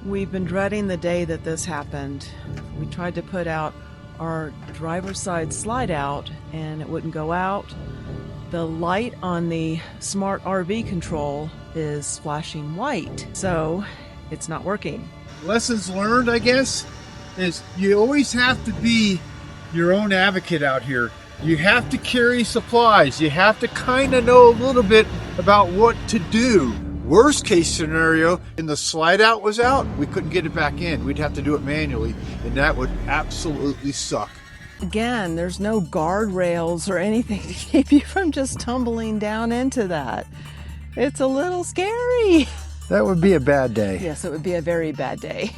We've been dreading the day that this happened. We tried to put out our driver's side slide out and it wouldn't go out. The light on the smart RV control is flashing white, so it's not working. Lessons learned, I guess, is you always have to be your own advocate out here. You have to carry supplies. You have to kind of know a little bit about what to do. Worst case scenario, and the slide out was out, we couldn't get it back in. We'd have to do it manually, and that would absolutely suck. Again, there's no guardrails or anything to keep you from just tumbling down into that. It's a little scary. That would be a bad day. Yes, it would be a very bad day.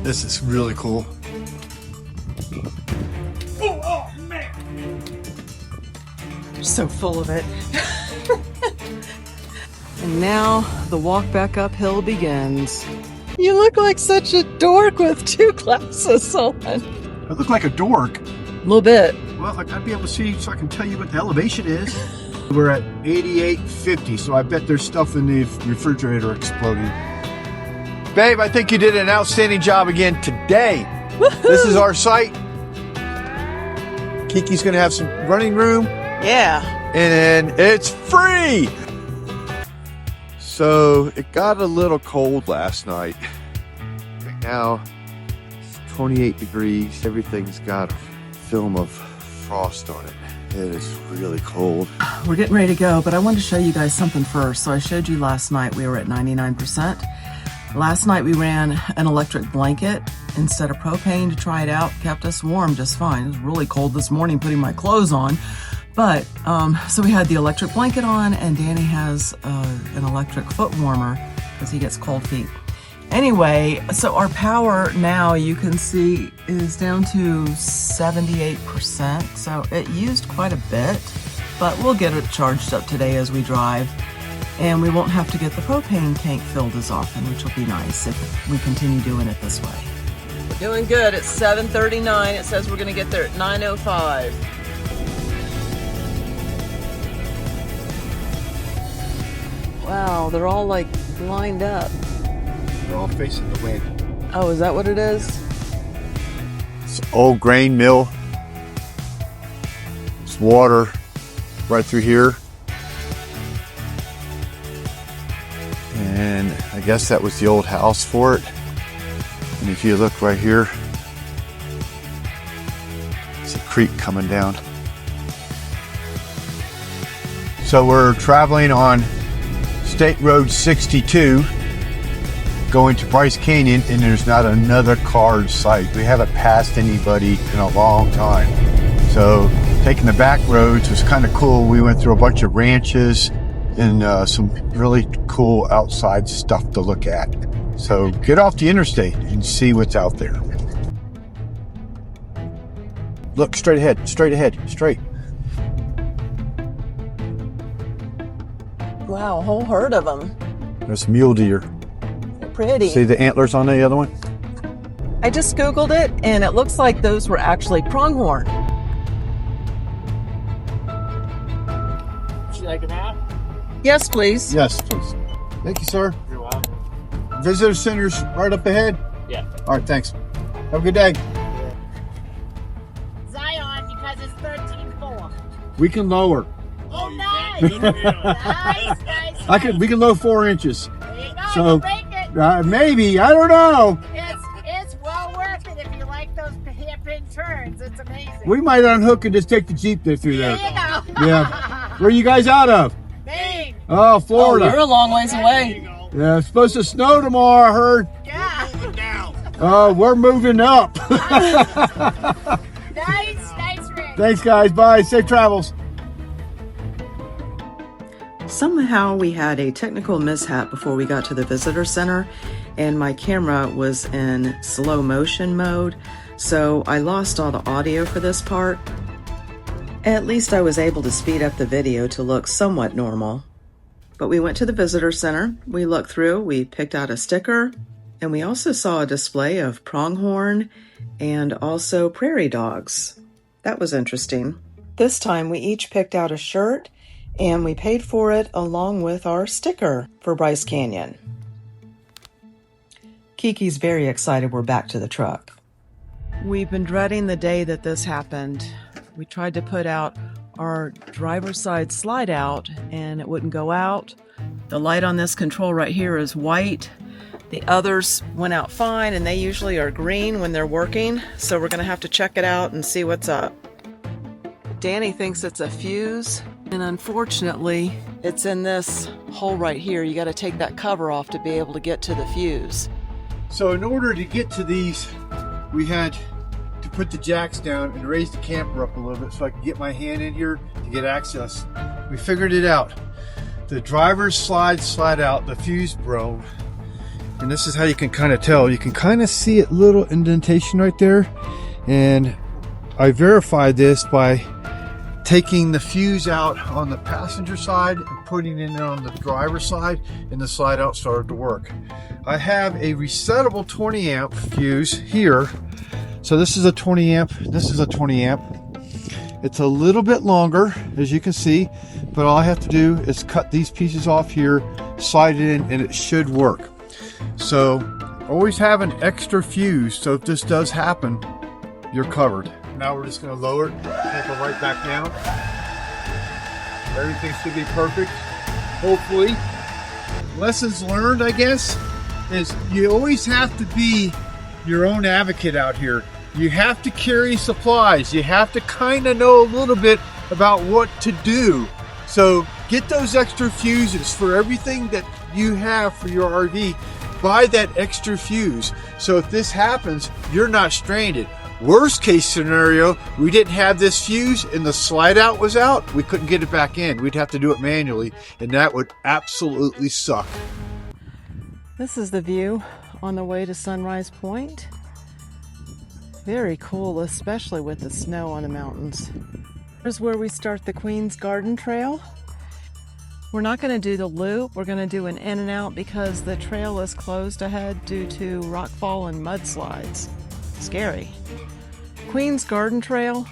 This is really cool. Oh man! You're so full of it. And now the walk back uphill begins. You look like such a dork with 2 glasses on. I look like a dork. A little bit. Well, I'd be able to see so I can tell you what the elevation is. We're at 8850, so I bet there's stuff in the refrigerator exploding. Babe, I think you did an outstanding job again today. Woohoo! This is our site. Kiki's gonna have some running room. Yeah. And it's free. So it got a little cold last night. Right now it's 28 degrees. Everything's got a film of frost on it. It is really cold. We're getting ready to go, but I wanted to show you guys something first. So I showed you last night we were at 99%. Last night we ran an electric blanket instead of propane to try it out. Kept us warm just fine. It was really cold this morning putting my clothes on. But, so we had the electric blanket on, and Danny has an electric foot warmer because he gets cold feet. Anyway, so our power now, you can see, is down to 78%. So it used quite a bit, but we'll get it charged up today as we drive. And we won't have to get the propane tank filled as often, which will be nice if we continue doing it this way. We're doing good. It's 7:39. It says we're going to get there at 9:05. Wow, they're all like lined up. They're all facing the wind. Oh, is that what it is? It's an old grain mill. There's water right through here. And I guess that was the old house for it. And if you look right here, it's a creek coming down. So we're traveling on State Road 62 going to Bryce Canyon, and there's not another car in sight. We haven't passed anybody in a long time. So taking the back roads was kind of cool. We went through a bunch of ranches and some really cool outside stuff to look at. So get off the interstate and see what's out there. Look straight ahead, straight. Wow, a whole herd of them. There's mule deer. They're pretty. See the antlers on the other one? I just Googled it, and it looks like those were actually pronghorn. Would you like a nap? Yes, please. Yes, please. Thank you, sir. You're welcome. Visitor center's right up ahead? Yeah. All right, thanks. Have a good day. Zion, because it's 13.4. We can lower. Oh, nice. Good for you. Nice. We can lower 4 inches. There you go. So- You make it. Maybe, I don't know. It's well worth it if you like those hairpin turns. It's amazing. We might unhook and just take the Jeep there through There there. you go. Yeah. Where are you guys out of? Maine. Oh, Oh, Florida. you're a long ways away. Yeah, it's supposed to snow tomorrow, I heard. Yeah. Oh, we're moving up. Nice ring. Thanks, guys. Bye. Safe travels. Somehow we had a technical mishap before we got to the visitor center, and my camera was in slow motion mode, so I lost all the audio for this part. At least I was able to speed up the video to look somewhat normal. But we went to the visitor center, we looked through, we picked out a sticker, and we also saw a display of pronghorn and also prairie dogs. That was interesting. This time we each picked out a shirt And we paid for it along with our sticker for Bryce Canyon. Kiki's very excited we're back to the truck. We've been dreading the day that this happened. We tried to put out our driver's side slide out and it wouldn't go out. The light on this control right here is white. The others went out fine and they usually are green when they're working. So we're gonna have to check it out and see what's up. Danny thinks it's a fuse and unfortunately it's in this hole right here. You gotta take that cover off to be able to get to the fuse. So in order to get to these, we had to put the jacks down and raise the camper up a little bit so I could get my hand in here to get access. We figured it out. The driver's slide out, the fuse broke. And this is how you can kind of tell. You can kind of see a little indentation right there. And I verified this by taking the fuse out on the passenger side and putting it in on the driver's side, and the slide out started to work. I have a resettable 20 amp fuse here. So this is a 20 amp, this is a 20 amp. It's a little bit longer, as you can see, but all I have to do is cut these pieces off here, slide it in, and it should work. So always have an extra fuse, so if this does happen, you're covered. Now we're just gonna lower it, take it right back down. Everything should be perfect, hopefully. Lessons learned, I guess, is you always have to be your own advocate out here. You have to carry supplies. You have to kind of know a little bit about what to do. So get those extra fuses for everything that you have for your RV. Buy that extra fuse. So if this happens, you're not stranded. Worst case scenario, we didn't have this fuse and the slide out was out. We couldn't get it back in. We'd have to do it manually, and that would absolutely suck. This is the view on the way to Sunrise Point. Very cool, especially with the snow on the mountains. Here's where we start the Queen's Garden Trail. We're not going to do the loop. We're going to do an in and out because the trail is closed ahead due to rockfall and mudslides. Scary. Queen's Garden Trail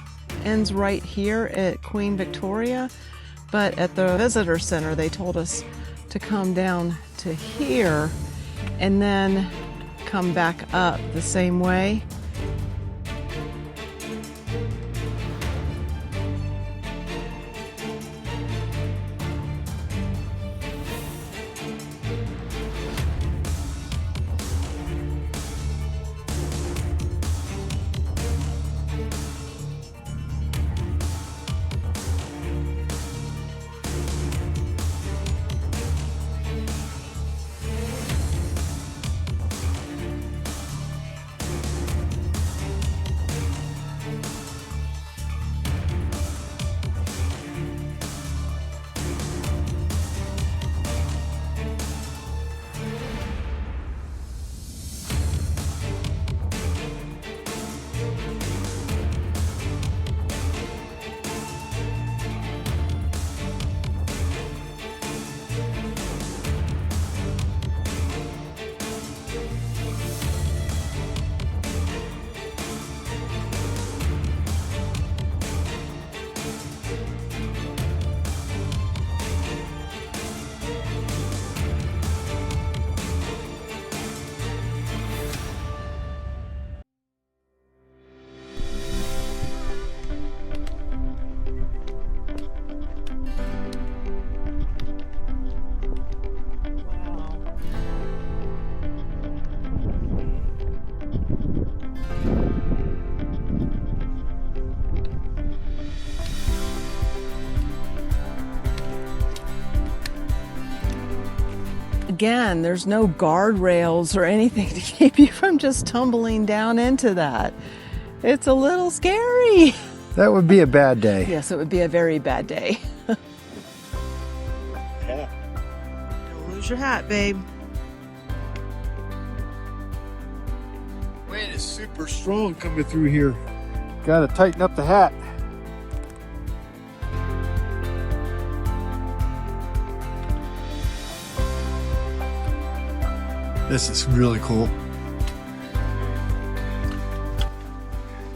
ends right here at Queen Victoria, but at the visitor center they told us to come down to here and then come back up the same way. Again, there's no guardrails or anything to keep you from just tumbling down into that. It's a little scary. That would be a bad day. Yes, it would be a very bad day. Yeah. Don't lose your hat, babe. Wind is super strong coming through here. Gotta tighten up the hat. This is really cool.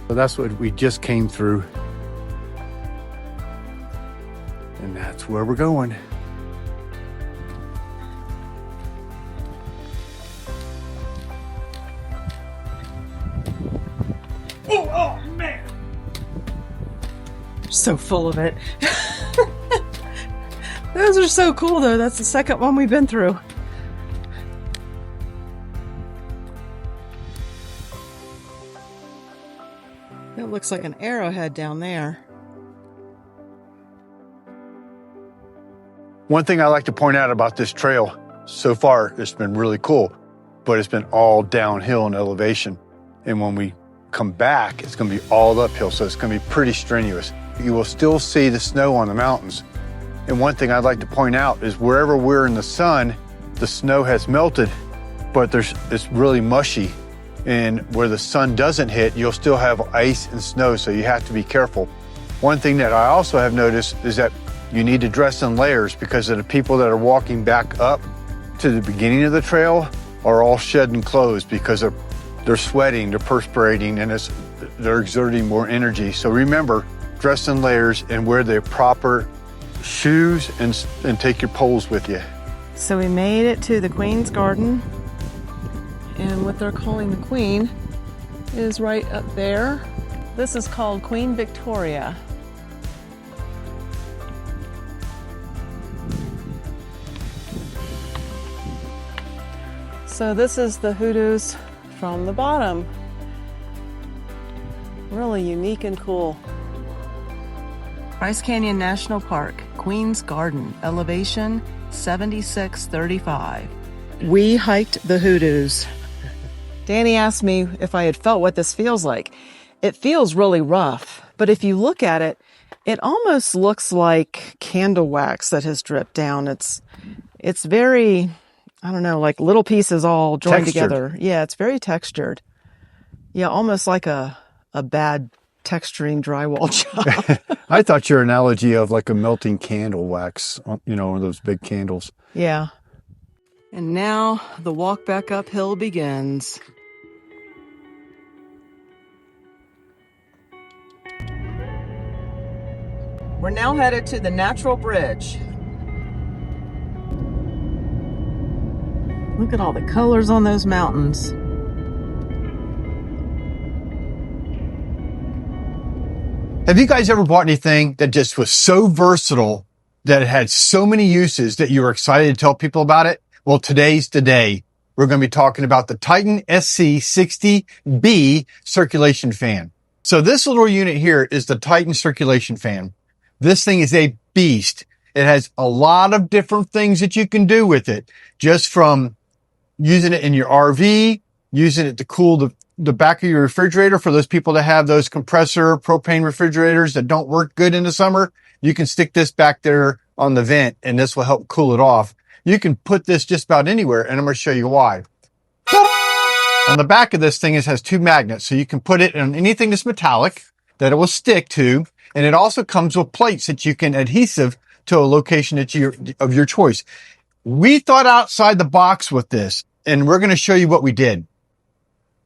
So that's what we just came through. And that's That's where we're going. Oh man! So full of it. Those are so cool though. That's the second one we've been through. It looks like an arrowhead down there. One thing I like to point out about this trail, so far it's been really cool, but it's been all downhill in elevation. And when we come back, it's going to be all uphill, so it's going to be pretty strenuous. You will still see the snow on the mountains. And one thing I'd like to point out is wherever we're in the sun, the snow has melted, but it's really mushy. And where the sun doesn't hit, you'll still have ice and snow, so you have to be careful. One thing that I also have noticed is that you need to dress in layers, because of the people that are walking back up to the beginning of the trail are all shedding clothes because they're sweating, they're perspiring, and they're exerting more energy. So remember, dress in layers and wear the proper shoes and take your poles with you. So we made it to the Queen's Garden, and what they're calling the Queen is right up there. This is called Queen Victoria. So this is the hoodoos from the bottom. Really unique and cool. Bryce Canyon National Park, Queen's Garden, elevation 7635. We hiked the hoodoos. Danny asked me if I had felt what this feels like. It feels really rough, but if you look at it, it almost looks like candle wax that has dripped down. It's very, I don't know, like little pieces all joined together. Yeah, it's very textured. Yeah, almost like a bad texturing drywall job. I thought your analogy of like a melting candle wax, you know, one of those big candles. Yeah. And now the walk back uphill begins. We're now headed to the Natural Bridge. Look at all the colors on those mountains. Have you guys ever bought anything that just was so versatile that it had so many uses that you were excited to tell people about it? Well, today's the day. We're going to be talking about the Titan SC60B circulation fan. So this little unit here is the Titan circulation fan. This thing is a beast. It has a lot of different things that you can do with it, just from using it in your RV, using it to cool the back of your refrigerator for those people that have those compressor propane refrigerators that don't work good in the summer. You can stick this back there on the vent and this will help cool it off. You can put this just about anywhere, and I'm going to show you why. On the back of this thing, it has two magnets, so you can put it on anything that's metallic that it will stick to, and it also comes with plates that you can adhesive to a location of your choice. We thought outside the box with this, and we're going to show you what we did.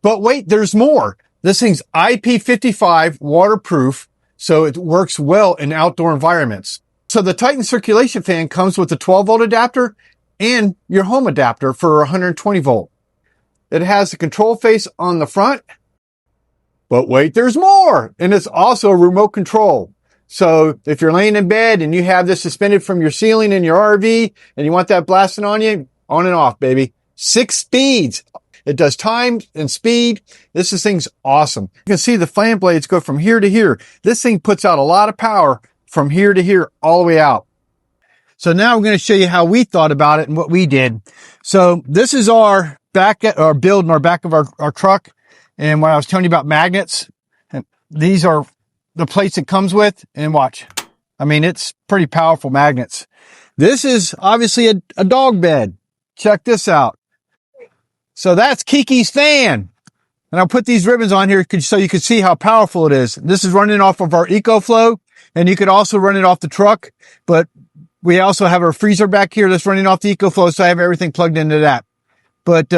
But wait, there's more. This thing's IP55 waterproof, so it works well in outdoor environments. So the Titan circulation fan comes with a 12-volt adapter and your home adapter for 120 volt. It has a control face on the front. But wait, there's more. And it's also a remote control. So if you're laying in bed and you have this suspended from your ceiling in your RV and you want that blasting on you, on and off, baby. 6 speeds. It does time and speed. This thing's awesome. You can see the fan blades go from here to here. This thing puts out a lot of power from here to here, all the way out. So now I'm going to show you how we thought about it and what we did. So this is our back build in our back of our truck. And when I was telling you about magnets, and these are the plates it comes with, and watch. I mean, it's pretty powerful magnets. This is obviously a dog bed. Check this out. So that's Kiki's fan. And I'll put these ribbons on here so you can see how powerful it is. This is running off of our EcoFlow, and you could also run it off the truck, but we also have our freezer back here that's running off the EcoFlow, so I have everything plugged into that. But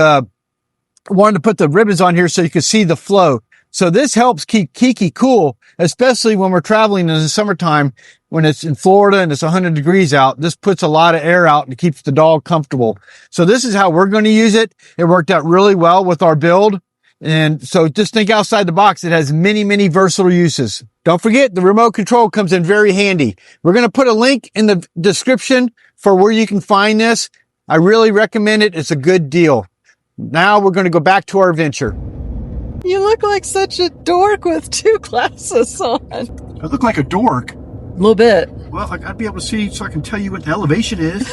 wanted to put the ribbons on here so you can see the flow. So this helps keep Kiki cool, especially when we're traveling in the summertime when it's in Florida and it's 100 degrees out, this puts a lot of air out and keeps the dog comfortable. So this is how we're going to use it. It worked out really well with our build. And so just think outside the box. It has many, many versatile uses. Don't forget, the remote control comes in very handy. We're going to put a link in the description for where you can find this. I really recommend it. It's a good deal. Now we're going to go back to our adventure. You look like such a dork with 2 glasses on. I look like a dork. A little bit. Well, I gotta be able to see so I can tell you what the elevation is.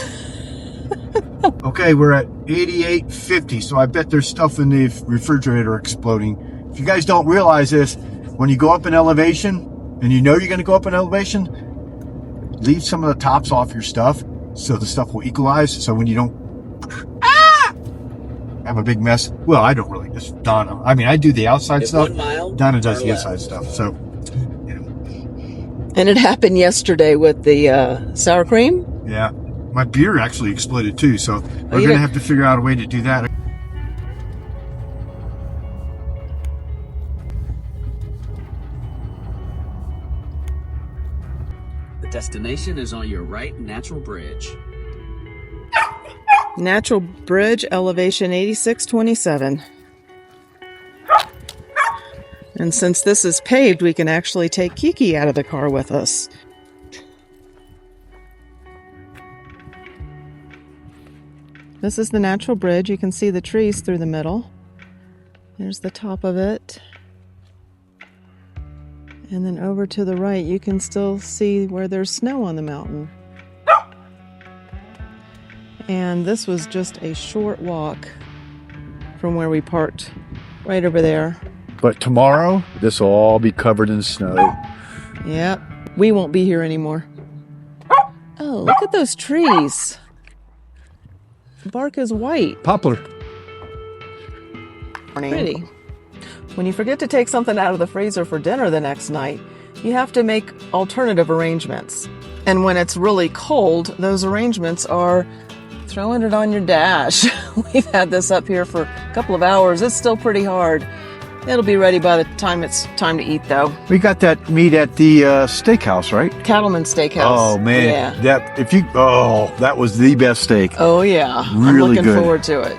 Okay, we're at 88.50, so I bet there's stuff in the refrigerator exploding. If you guys don't realize this, when you go up in elevation, and you know you're gonna go up in elevation, leave some of the tops off your stuff so the stuff will equalize, so when you don't have a big mess. Well, I don't really, just Donna. I mean, I do the outside stuff. Donna does the inside stuff, so. And it happened yesterday with the sour cream. Yeah, my beer actually exploded too, so we're gonna have to figure out a way to do that. The destination is on your right, Natural Bridge. Natural Bridge, elevation 8627. And since this is paved, we can actually take Kiki out of the car with us. This is the Natural Bridge. You can see the trees through the middle. There's the top of it. And then over to the right, you can still see where there's snow on the mountain. And this was just a short walk from where we parked, right over there. But tomorrow, this will all be covered in snow. Yep, we won't be here anymore. Oh, look at those trees. The bark is white. Poplar. Pretty. When you forget to take something out of the freezer for dinner the next night, you have to make alternative arrangements. And when it's really cold, those arrangements are throwing it on your dash. We've had this up here for a couple of hours. It's still pretty hard. It'll be ready by the time it's time to eat, though. We got that meat at the steakhouse, right? Cattleman Steakhouse. Oh man, Yeah. that was the best steak. Oh yeah, I'm Really looking good. forward to it.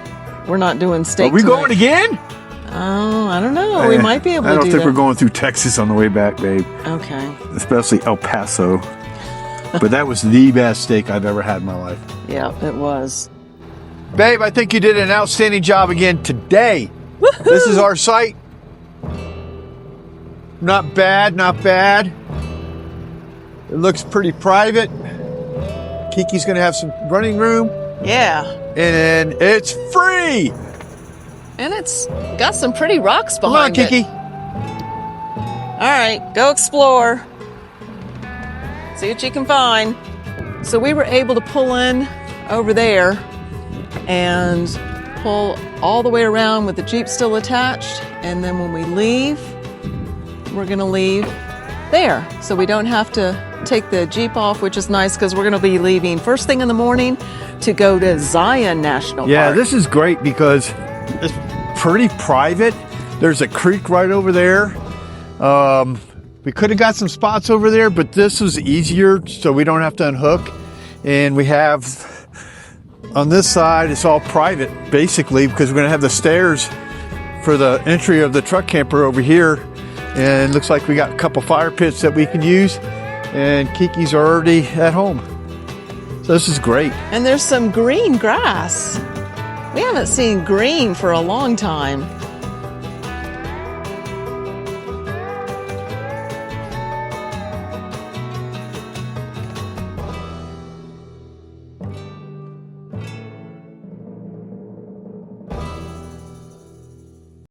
We're not doing steak. Are we tonight. going again? Oh, I don't know. We might be able to do I that. don't think we're going through Texas on the way back, babe. Okay. Especially El Paso. But that was the best steak I've ever had in my life. Yeah, it was. Babe, I think you did an outstanding job again today. Woohoo! This is our site. Not bad, not bad. It looks pretty private. Kiki's gonna have some running room. Yeah. And it's free. And it's got some pretty rocks Come on, behind it. Kiki. All right, go explore. See what you can find. So we were able to pull in over there and pull all the way around with the Jeep still attached. And then when we leave, we're gonna leave there. So we don't have to take the Jeep off, which is nice because we're gonna be leaving first thing in the morning to go to Zion National Park. Yeah, this is great because it's pretty private. There's a creek right over there. We could have got some spots over there, but this was easier so we don't have to unhook. And we have, on this side, it's all private, basically, because we're gonna have the stairs for the entry of the truck camper over here. And it looks like we got a couple fire pits that we can use. And Kiki's already at home. So this is great. And there's some green grass. We haven't seen green for a long time.